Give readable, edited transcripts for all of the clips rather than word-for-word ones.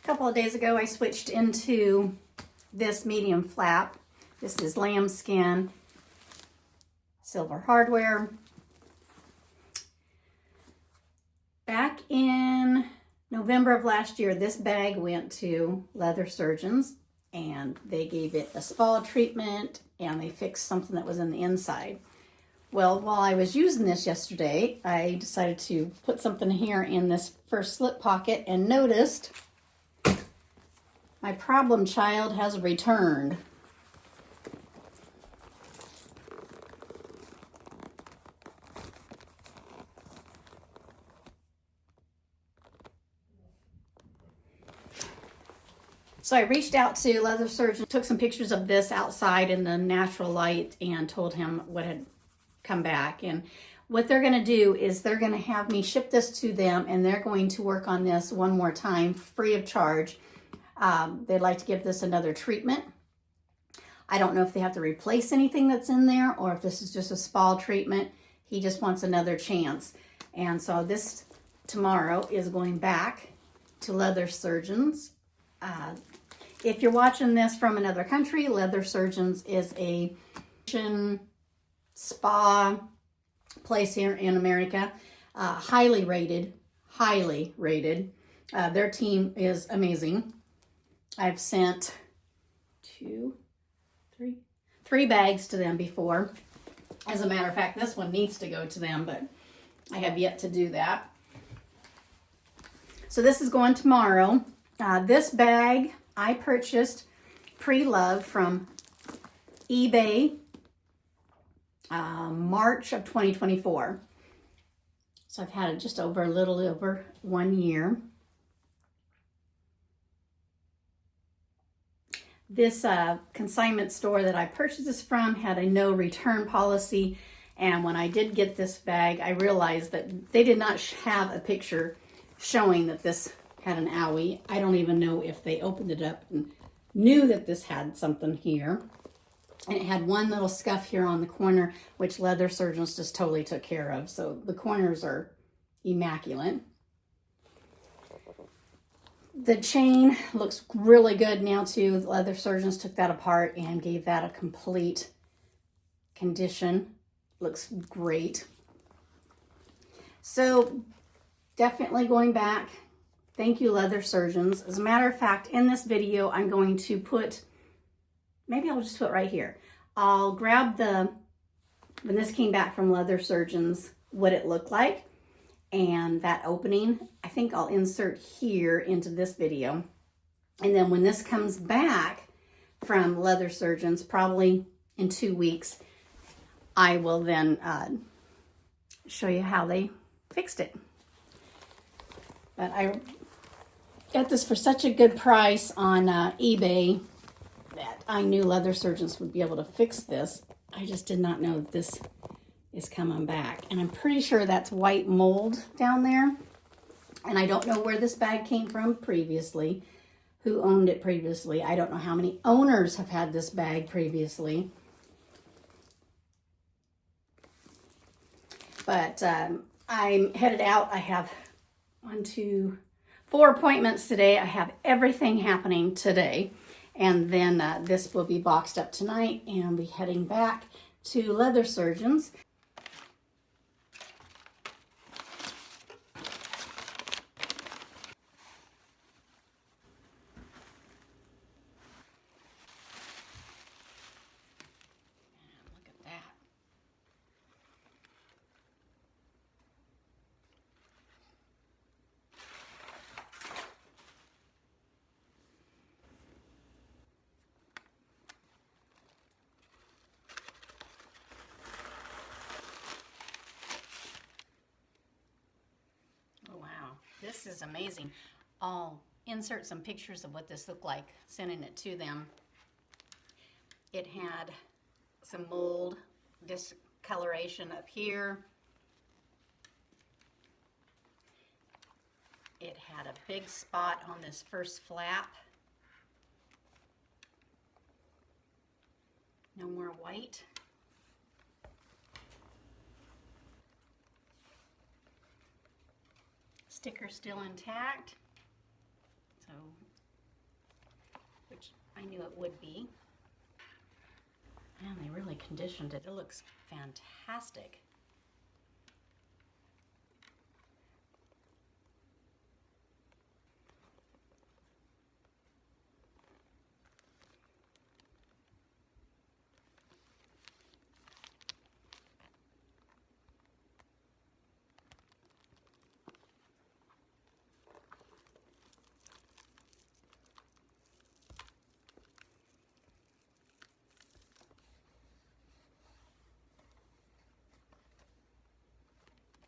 A couple of days ago, I switched into this medium flap. This is lambskin, silver hardware. Back in November of last year, this bag went to leather surgeons and they gave it a spa treatment and they fixed something that was in the inside. Well, while I was using this yesterday, I decided to put something here in this first slip pocket and noticed my problem child has returned. So I reached out to leather surgeon, took some pictures of this outside in the natural light and told him what had come back. And what they're going to do is they're going to have me ship this to them and they're going to work on this one more time free of charge. They'd like to give this another treatment. I don't know if they have to replace anything that's in there or if this is just a spa treatment. He just wants another chance. And so this tomorrow is going back to leather surgeons. If you're watching this from another country, Leather Surgeons is a spa place here in America, highly rated. Their team is amazing. I've sent three bags to them before. As a matter of fact, this one needs to go to them, but I have yet to do that. So this is going tomorrow. This bag I purchased pre-loved from eBay March of 2024. So I've had it just over a little over 1 year. This consignment store that I purchased this from had a no return policy. And when I did get this bag, I realized that they did not have a picture showing that this had an owie. I don't even know if they opened it up and knew that this had something here. And it had one little scuff here on the corner, which leather surgeons just totally took care of. So the corners are immaculate. The chain looks really good now too. The leather surgeons took that apart and gave that a complete condition. Looks great. So definitely going back. Thank you, leather surgeons. As a matter of fact, in this video, I'm going to put, maybe I'll just put right here. I'll grab when this came back from leather surgeons, what it looked like and that opening. I think I'll insert here into this video. And then when this comes back from leather surgeons, probably in 2 weeks, I will then show you how they fixed it. But I got this for such a good price on eBay that I knew leather surgeons would be able to fix this. I just did not know that this is coming back. And I'm pretty sure that's white mold down there. And I don't know where this bag came from previously, who owned it previously. I don't know how many owners have had this bag previously. But I'm headed out. I have 4 appointments today. I have everything happening today. And then this will be boxed up tonight and I'll be heading back to leather surgeons. Look at that. This is amazing. I'll insert some pictures of what this looked like, sending it to them. It had some mold discoloration up here. It had a big spot on this first flap. No more white. Sticker still intact. So which I knew it would be. And they really conditioned it. It looks fantastic.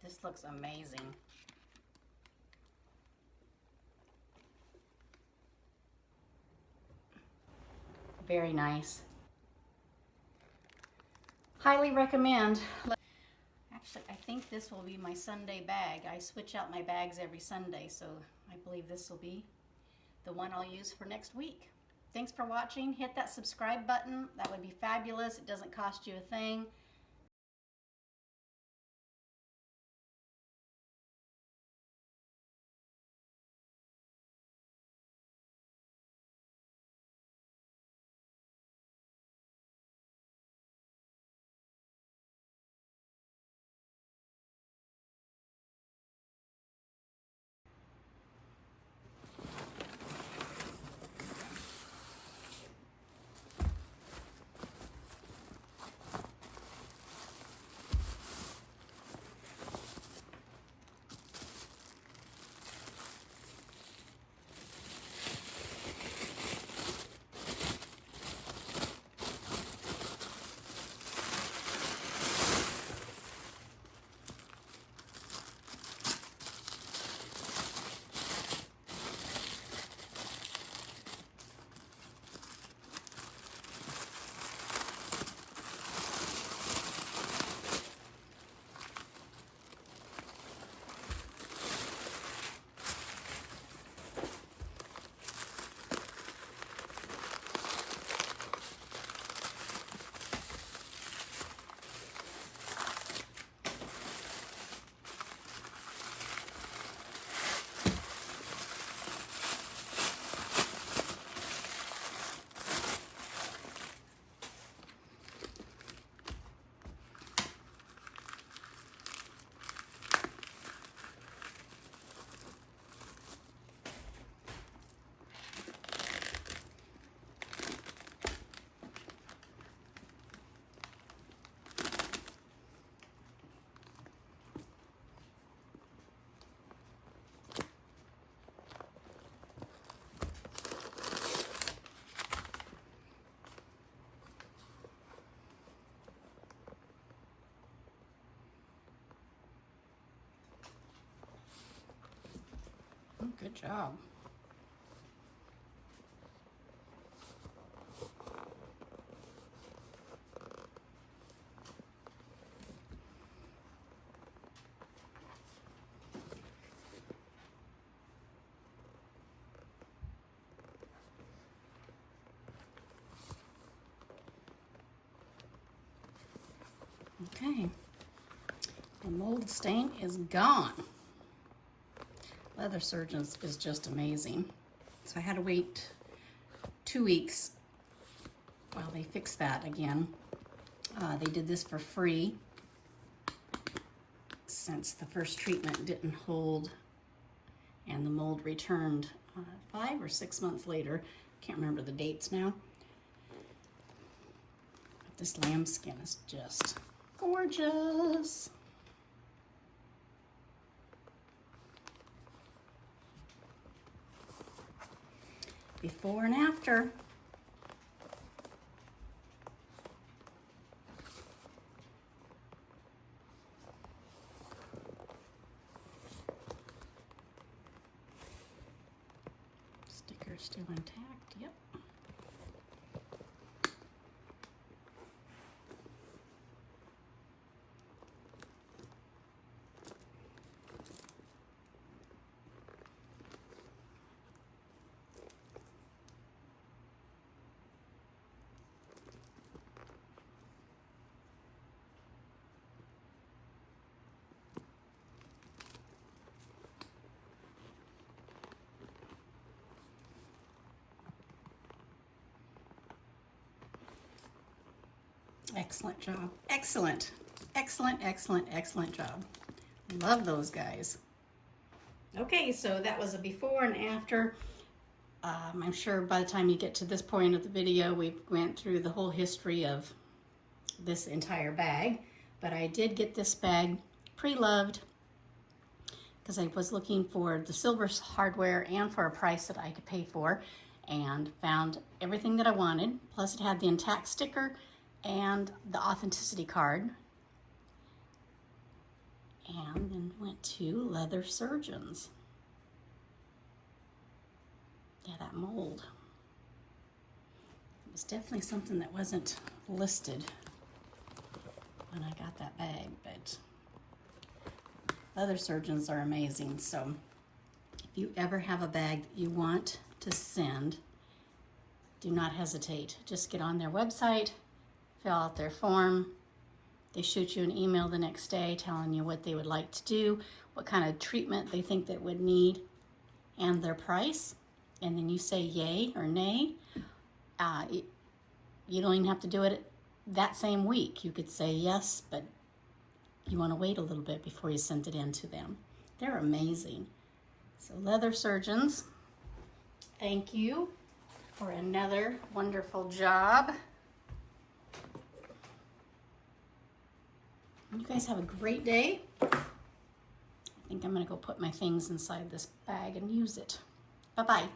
This looks amazing. Very nice. Highly recommend. Actually, I think this will be my Sunday bag. I switch out my bags every Sunday, so I believe this will be the one I'll use for next week. Thanks for watching. Hit that subscribe button. That would be fabulous. It doesn't cost you a thing. Good job. Okay, the mold stain is gone. Leather Surgeons is just amazing. So I had to wait 2 weeks while they fixed that again. They did this for free since the first treatment didn't hold and the mold returned 5 or 6 months later. Can't remember the dates now. But this lambskin is just gorgeous. Before and after. Sticker's still intact, yep. Excellent job. Excellent. Excellent, excellent, excellent job. Love those guys. Okay, so that was a before and after. I'm sure by the time you get to this point of the video, we went through the whole history of this entire bag. But I did get this bag pre-loved because I was looking for the silver hardware and for a price that I could pay for, and found everything that I wanted. Plus it had the intact sticker and the authenticity card. And then went to Leather Surgeons. Yeah, that mold. It was definitely something that wasn't listed when I got that bag, but Leather Surgeons are amazing. So if you ever have a bag that you want to send, do not hesitate. Just get on their website, fill out their form. They shoot you an email the next day telling you what they would like to do, what kind of treatment they think that would need, and their price. And then you say yay or nay. You don't even have to do it that same week. You could say yes, but you want to wait a little bit before you send it in to them. They're amazing. So Leather Surgeons, thank you for another wonderful job. You guys have a great day. I think I'm going to go put my things inside this bag and use it. Bye-bye.